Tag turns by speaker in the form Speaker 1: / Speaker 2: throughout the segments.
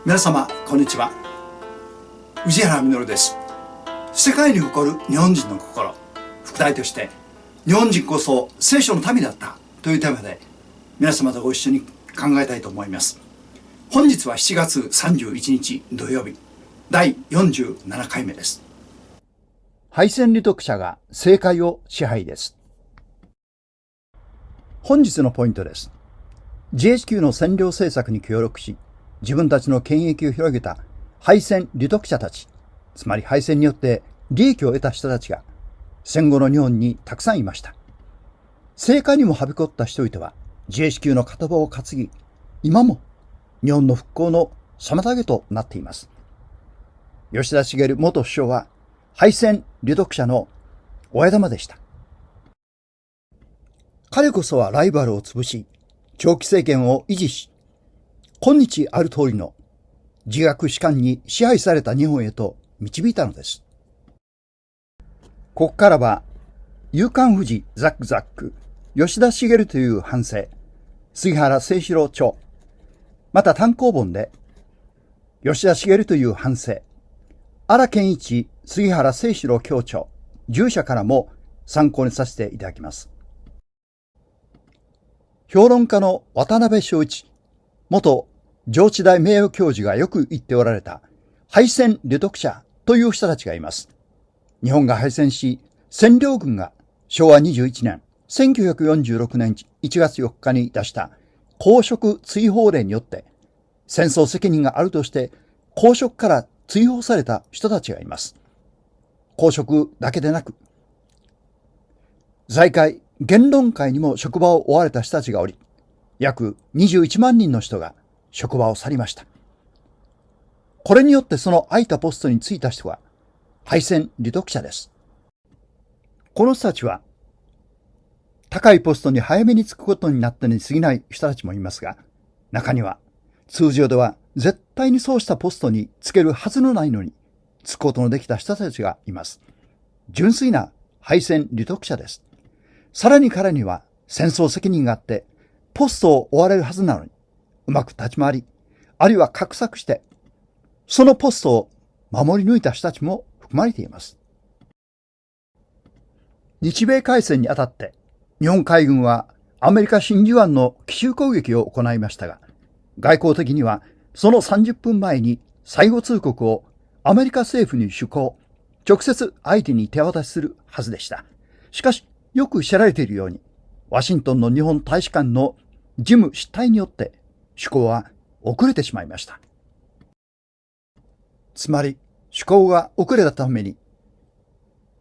Speaker 1: 皆様こんにちは。宇治原実です。世界に誇る日本人の心、副題として日本人こそ聖書の民だったというテーマで皆様とご一緒に考えたいと思います。本日は7月31日土曜日、第47回目です。
Speaker 2: 敗戦利得者が政界を支配です。本日のポイントです。GHQ の占領政策に協力し、自分たちの権益を広げた敗戦利得者たち、つまり敗戦によって利益を得た人たちが戦後の日本にたくさんいました。政界にもはびこった人々は GHQ の片棒を担ぎ、今も日本の復興の妨げとなっています。吉田茂元首相は敗戦利得者の親玉でした。彼こそはライバルを潰し、長期政権を維持し、今日ある通りの自学士官に支配された日本へと導いたのです。ここからは、夕刊富士ザックザック、吉田茂という藩政、杉原清志郎著、また単行本で、吉田茂という藩政、荒健一杉原清志郎教著、従者からも参考にさせていただきます。評論家の渡辺正一、元上智大名誉教授がよく言っておられた敗戦利得者という人たちがいます。日本が敗戦し、占領軍が昭和21年、1946年1月4日に出した公職追放令によって戦争責任があるとして公職から追放された人たちがいます。公職だけでなく、財界、言論界にも職場を追われた人たちがおり、約21万人の人が職場を去りました。これによってその空いたポストに就いた人は敗戦利得者です。この人たちは高いポストに早めに就くことになったに過ぎない人たちもいますが、中には通常では絶対にそうしたポストに就けるはずのないのに就くことのできた人たちがいます。純粋な敗戦利得者です。さらに彼には戦争責任があってポストを追われるはずなのに、うまく立ち回り、あるいは画策して、そのポストを守り抜いた人たちも含まれています。日米開戦にあたって、日本海軍はアメリカ真珠湾の奇襲攻撃を行いましたが、外交的にはその30分前に最後通告をアメリカ政府に手行、直接相手に手渡しするはずでした。しかし、よく知られているように、ワシントンの日本大使館の事務失態によって手行は遅れてしまいました。つまり手行が遅れたために、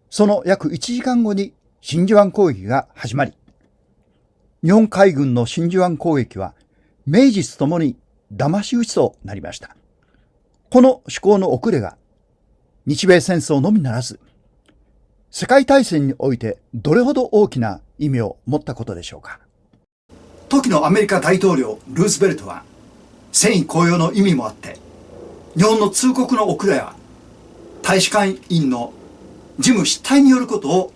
Speaker 2: その約1時間後に真珠湾攻撃が始まり、日本海軍の真珠湾攻撃は名実ともに騙し討ちとなりました。この手行の遅れが日米戦争のみならず、世界大戦においてどれほど大きな意味を持ったことでしょうか。
Speaker 1: 時のアメリカ大統領ルーズベルトは戦意高揚の意味もあって、日本の通告の遅れは大使館員の事務失態によることを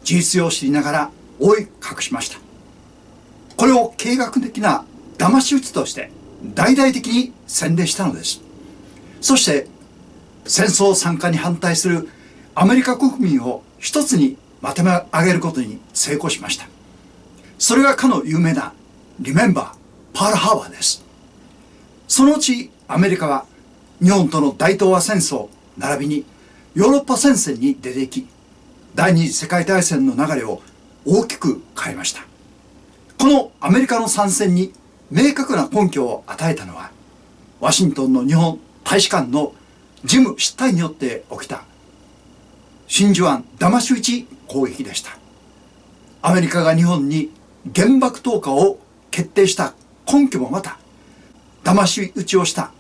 Speaker 1: 事実上知りながら覆い隠しました。これを計画的な騙し討ちとして大々的に宣伝したのです。そして戦争参加に反対するアメリカ国民を一つにまとめ上げることに成功しました。それがかの有名なリメンバー・パールハーバーです。そのうちアメリカは日本との大東亜戦争並びにヨーロッパ戦線に出ていき、第二次世界大戦の流れを大きく変えました。このアメリカの参戦に明確な根拠を与えたのは、ワシントンの日本大使館の事務失態によって起きた真珠湾騙し討ち攻撃でした。アメリカが日本に原爆投下を決定した根拠もまた、騙し討ちをした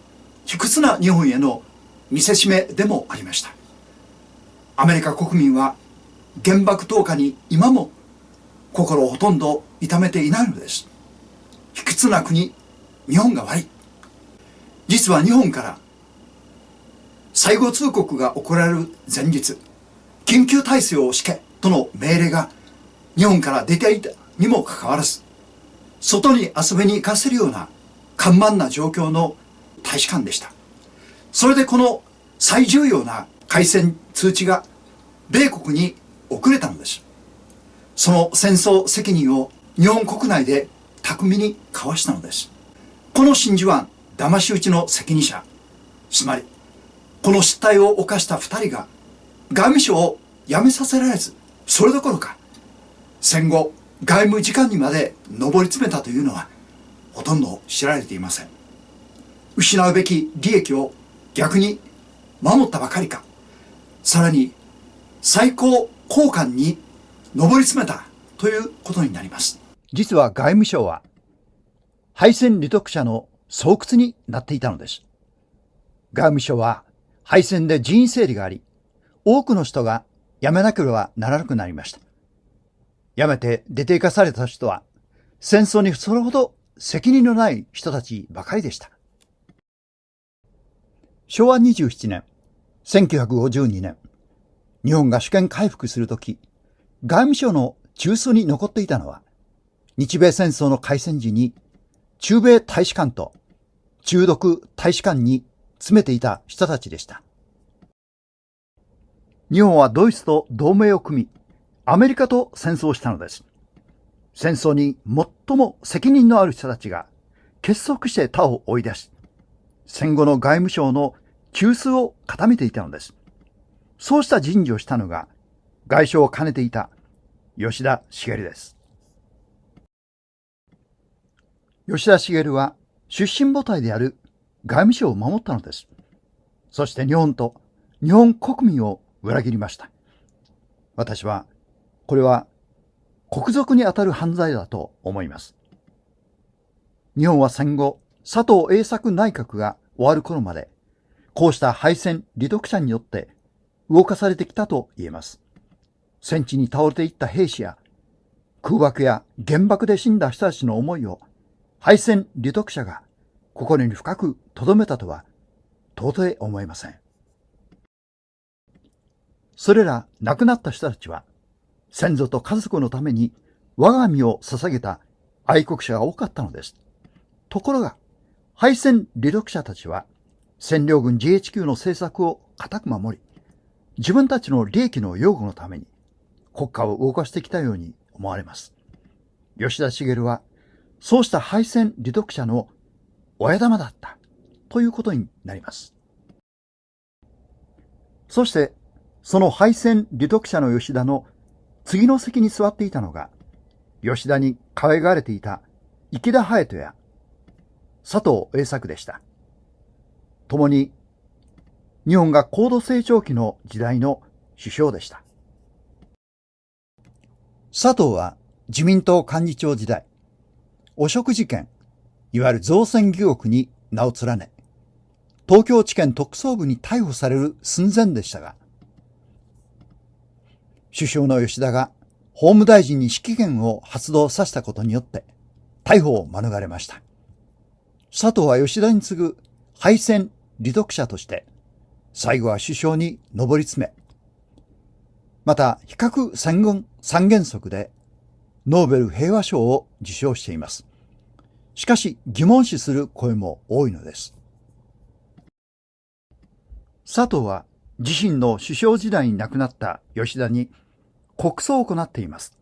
Speaker 1: 卑屈な日本への見せしめでもありました。アメリカ国民は原爆投下に今も心をほとんど痛めていないのです。卑屈な国、日本が悪い。実は日本から最後通告が行われる前日、緊急体制を敷けとの命令が日本から出ていたにもかかわらず、外に遊びに行かせるような緩慢な状況の大使館でした。それでこの最重要な開戦通知が米国に遅れたのです。その戦争責任を日本国内で巧みにかわしたのです。この真珠湾騙し討ちの責任者、つまりこの失態を犯した2人が外務省を辞めさせられず、それどころか戦後外務次官にまで上り詰めたというのはほとんど知られていません。失うべき利益を逆に守ったばかりか、さらに最高高官に上り詰めたということになります。
Speaker 2: 実は外務省は敗戦利得者の巣窟になっていたのです。外務省は敗戦で人員整理があり、多くの人が辞めなければならなくなりました。辞めて出て行かされた人は戦争にそれほど責任のない人たちばかりでした。昭和27年、1952年、日本が主権回復するとき、外務省の中枢に残っていたのは、日米戦争の開戦時に駐米大使館と中独大使館に詰めていた人たちでした。日本はドイツと同盟を組み、アメリカと戦争したのです。戦争に最も責任のある人たちが結束して他を追い出し、戦後の外務省の中枢を固めていたのです。そうした人事をしたのが外相を兼ねていた吉田茂です。吉田茂は出身母体である外務省を守ったのです。そして日本と日本国民を裏切りました。私はこれは国賊にあたる犯罪だと思います。日本は戦後、佐藤栄作内閣が終わる頃まで、こうした敗戦利得者によって動かされてきたと言えます。戦地に倒れていった兵士や空爆や原爆で死んだ人たちの思いを敗戦利得者が心に深く留めたとは到底思えません。それら亡くなった人たちは先祖と家族のために我が身を捧げた愛国者が多かったのです。ところが敗戦利得者たちは占領軍 GHQ の政策を固く守り、自分たちの利益の擁護のために国家を動かしてきたように思われます。吉田茂はそうした敗戦利得者の親玉だったということになります。そしてその敗戦利得者の吉田の次の席に座っていたのが、吉田に可愛がられていた池田隼人や佐藤栄作でした。共に日本が高度成長期の時代の首相でした。佐藤は自民党幹事長時代、汚職事件、いわゆる造船疑惑に名を連ね、東京地検特捜部に逮捕される寸前でしたが、首相の吉田が法務大臣に指揮権を発動させたことによって逮捕を免れました。佐藤は吉田に次ぐ敗戦利得者として最後は首相に上り詰め、また非核三原則でノーベル平和賞を受賞しています。しかし疑問視する声も多いのです。佐藤は自身の首相時代に亡くなった吉田に国葬を行っています。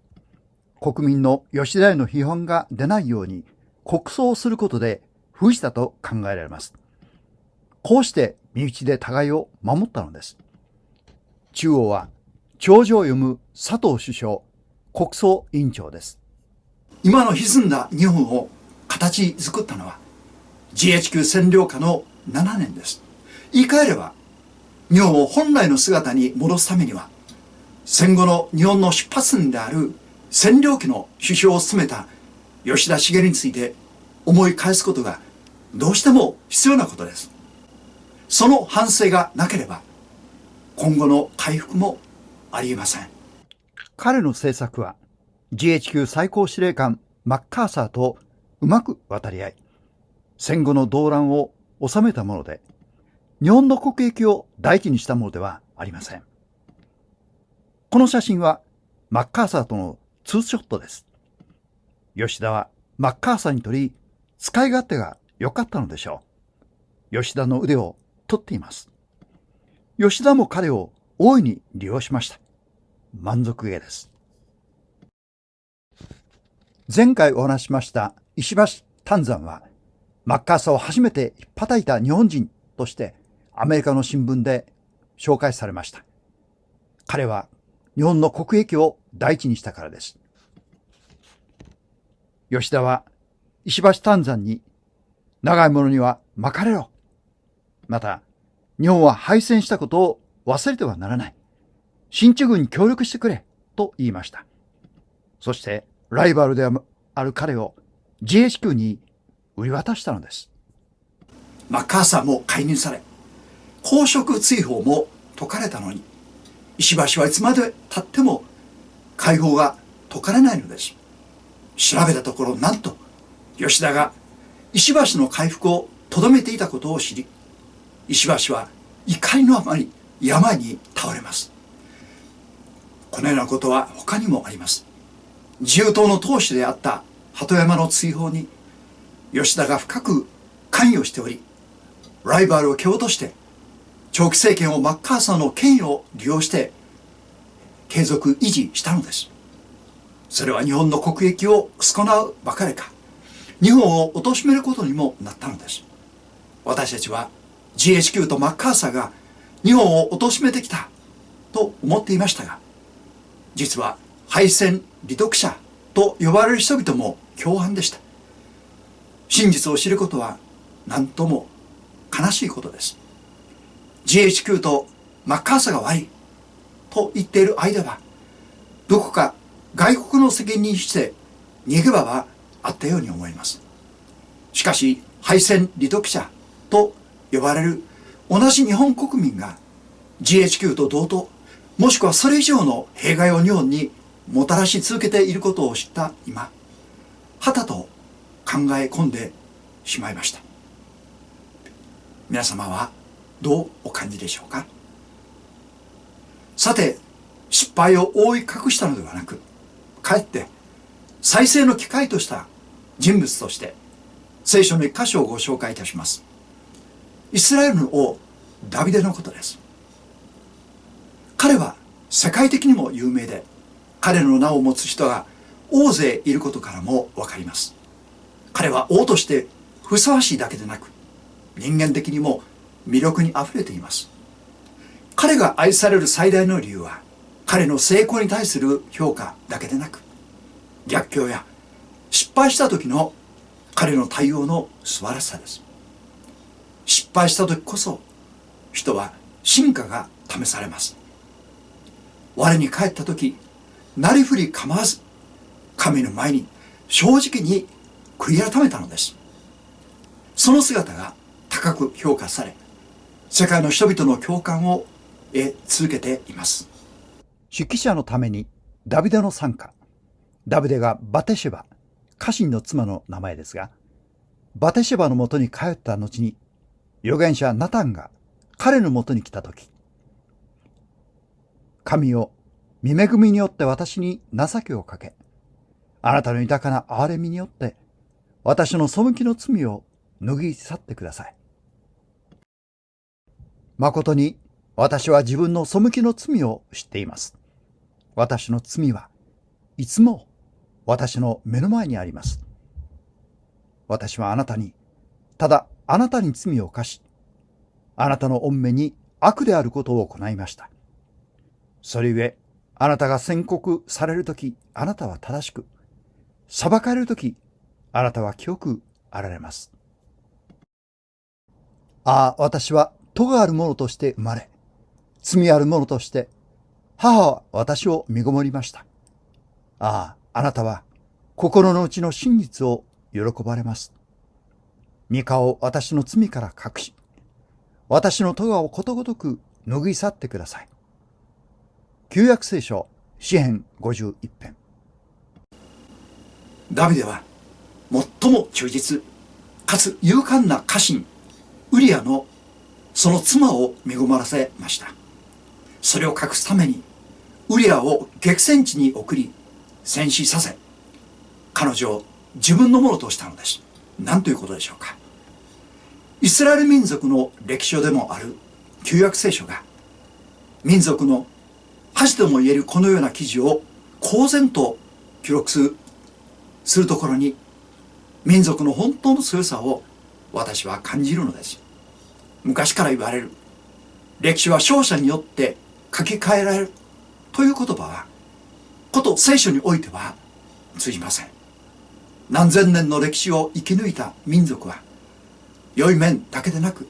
Speaker 2: 国民の吉田への批判が出ないように国葬をすることで封じたと考えられます。こうして身内で互いを守ったのです。中央は弔辞を読む佐藤首相、国葬委員長です。
Speaker 1: 今の歪んだ日本を形作ったのは GHQ 占領下の7年です。言い換えれば日本を本来の姿に戻すためには、戦後の日本の出発点である占領期の首相を務めた吉田茂について思い返すことがどうしても必要なことです。その反省がなければ今後の回復もありえません。
Speaker 2: 彼の政策は GHQ 最高司令官マッカーサーとうまく渡り合い、戦後の動乱を収めたもので、日本の国益を第一にしたものではありません。この写真はマッカーサーとのツーショットです。吉田はマッカーサーにとり使い勝手が良かったのでしょう。吉田の腕を取っています。吉田も彼を大いに利用しました。満足げです。前回お話しました石橋湛山は、マッカーサーを初めて叩いた日本人としてアメリカの新聞で紹介されました。彼は日本の国益を第一にしたからです。吉田は石橋湛山に、長いものには巻かれろ。また、日本は敗戦したことを忘れてはならない。進駐軍に協力してくれ、と言いました。そして、ライバルである彼を GHQ に売り渡したのです。
Speaker 1: マッカーサーも解任され、公職追放も解かれたのに、石橋はいつまで経っても解放が解かれないのです。調べたところ、なんと吉田が石橋の回復をとどめていたことを知り、石橋は怒りのあまり病に倒れます。このようなことは他にもあります。自由党の党首であった鳩山の追放に吉田が深く関与しており、ライバルを蹴落として長期政権をマッカーサーの権威を利用して継続維持したのです。それは日本の国益を損なうばかりか、日本を貶めることにもなったのです。私たちは GHQ とマッカーサーが日本を貶めてきたと思っていましたが、実は敗戦利得者と呼ばれる人々も共犯でした。真実を知ることは何とも悲しいことです。 GHQ とマッカーサーが悪いと言っている間は、どこか外国の責任にして逃げ場はあったように思います。しかし敗戦利得者と呼ばれる同じ日本国民が GHQ と同等、もしくはそれ以上の弊害を日本にもたらし続けていることを知った今、はたと考え込んでしまいました。皆様はどうお感じでしょうか。さて、失敗を覆い隠したのではなく、かえって再生の機会とした人物として聖書の一箇所をご紹介いたします。イスラエルの王ダビデのことです。彼は世界的にも有名で、彼の名を持つ人が大勢いることからもわかります。彼は王としてふさわしいだけでなく、人間的にも魅力にあふれています。彼が愛される最大の理由は、彼の成功に対する評価だけでなく、逆境や失敗した時の彼の対応の素晴らしさです。失敗した時こそ人は真価が試されます。我に返った時、なりふり構わず神の前に正直に悔い改めたのです。その姿が高く評価され、世界の人々の共感を得続けています。
Speaker 2: 指揮者のためにダビデの参加。ダビデがバテシェバ、家臣の妻の名前ですが、バテシェバのもとに帰った後に、預言者ナタンが彼のもとに来たとき、神よ、御恵みによって私に情けをかけ、あなたの豊かな憐れみによって私の背きの罪を拭い去ってください。誠に私は自分の背きの罪を知っています。私の罪はいつも私の目の前にあります。私はあなたに、ただあなたに罪を犯し、あなたの御目に悪であることを行いました。それゆえ、あなたが宣告されるとき、あなたは正しく、裁かれるとき、あなたは清くあられます。ああ、私は咎ある者として生まれ、罪ある者として、母は私を身ごもりました。ああ、あなたは心の内の真実を喜ばれます。御顔を私の罪から隠し、私の咎をことごとく拭い去ってください。旧約聖書詩編51編。
Speaker 1: ダビデは最も忠実かつ勇敢な家臣ウリアのその妻を恵まらせました。それを隠すためにウリアを激戦地に送り戦死させ、彼女を自分のものとしたのです。何ということでしょうか。イスラエル民族の歴史書でもある旧約聖書が民族の恥とも言えるこのような記事を公然と記録するところに民族の本当の強さを私は感じるのです。昔から言われる歴史は勝者によって書き換えられるという言葉はこと聖書においては通じません。何千年の歴史を生き抜いた民族は良い面だけでなく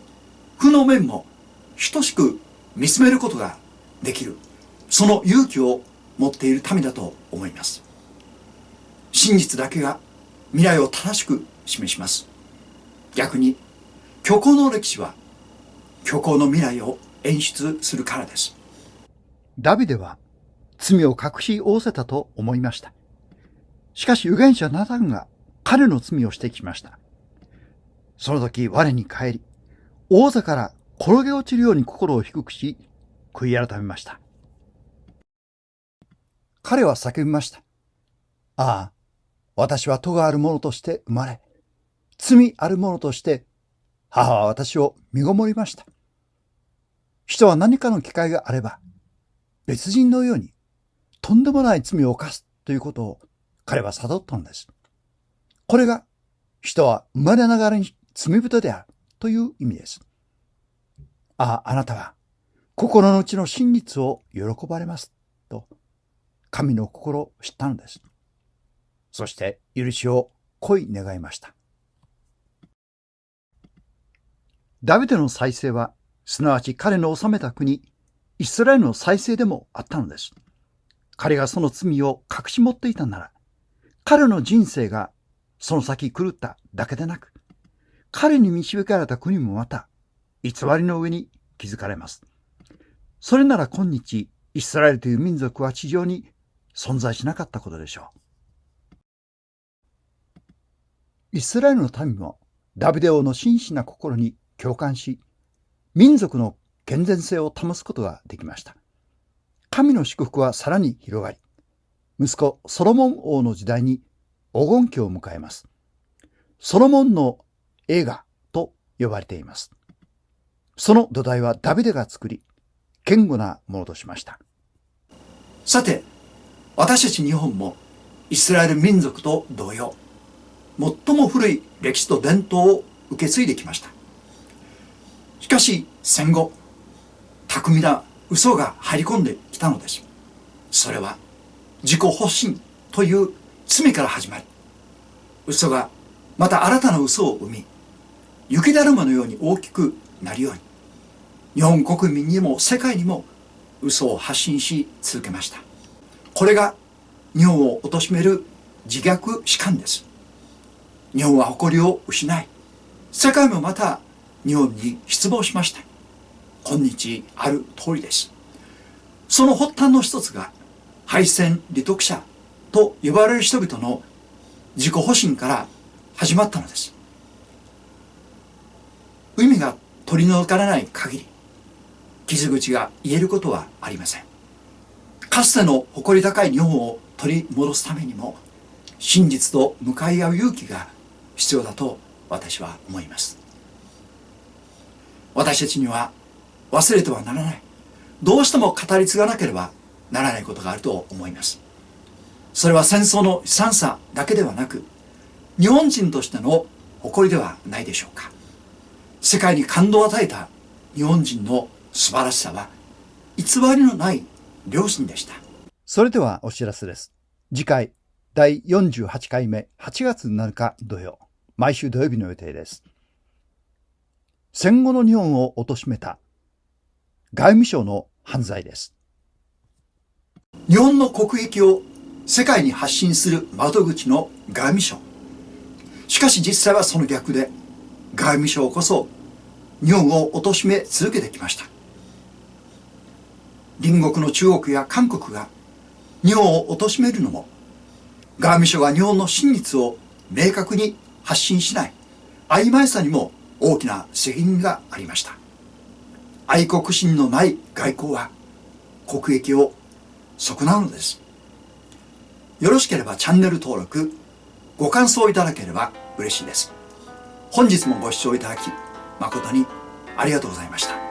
Speaker 1: 負の面も等しく見つめることができる、その勇気を持っている民だと思います。真実だけが未来を正しく示します。逆に虚構の歴史は虚構の未来を演出するからです。
Speaker 2: ダビデは罪を隠し仰せたと思いました。しかし預言者ナタンが彼の罪を指摘しました。その時我に返り、王座から転げ落ちるように心を低くし、悔い改めました。彼は叫びました。ああ、私は咎ある者として生まれ、罪ある者として母は私を身ごもりました。人は何かの機会があれば、別人のようにとんでもない罪を犯すということを彼は悟ったのです。これが人は生まれながらに罪人であるという意味です。ああ、あなたは心の内の真実を喜ばれますと神の心を知ったのです。そして許しを恋願いました。ダビデの再生はすなわち彼の治めた国イスラエルの再生でもあったのです。彼がその罪を隠し持っていたなら、彼の人生がその先狂っただけでなく、彼に導かれた国もまた偽りの上に築かれます。それなら今日イスラエルという民族は地上に存在しなかったことでしょう。イスラエルの民もダビデ王の真摯な心に共感し、民族の健全性を保つことができました。神の祝福はさらに広がり、息子ソロモン王の時代に黄金期を迎えます。ソロモンの映画と呼ばれています。その土台はダビデが作り、堅固なものとしました。
Speaker 1: さて、私たち日本もイスラエル民族と同様、最も古い歴史と伝統を受け継いできました。しかし戦後、巧みな嘘が入り込んできたのです。それは自己保身という罪から始まり、嘘がまた新たな嘘を生み、雪だるまのように大きくなるように、日本国民にも世界にも嘘を発信し続けました。これが日本を貶める自虐史観です。日本は誇りを失い、世界もまた日本に失望しました。今日ある通りです。その発端の一つが敗戦利得者と呼ばれる人々の自己保身から始まったのです。海が取り除かれない限り傷口が癒えることはありません。かつての誇り高い日本を取り戻すためにも真実と向かい合う勇気が必要だと私は思います。私たちには忘れてはならない、どうしても語り継がなければならないことがあると思います。それは戦争の悲惨さだけではなく、日本人としての誇りではないでしょうか。世界に感動を与えた日本人の素晴らしさは偽りのない良心でした。
Speaker 2: それではお知らせです。次回第48回目8月7日土曜、毎週土曜日の予定です。戦後の日本を貶めた外務省の犯罪です。
Speaker 1: 日本の国益を世界に発信する窓口の外務省。しかし実際はその逆で、外務省こそ日本を貶め続けてきました。隣国の中国や韓国が日本を貶めるのも、外務省が日本の真実を明確に発信しない曖昧さにも大きな責任がありました。愛国心のない外交は国益を損なうのです。よろしければチャンネル登録、ご感想いただければ嬉しいです。本日もご視聴いただき誠にありがとうございました。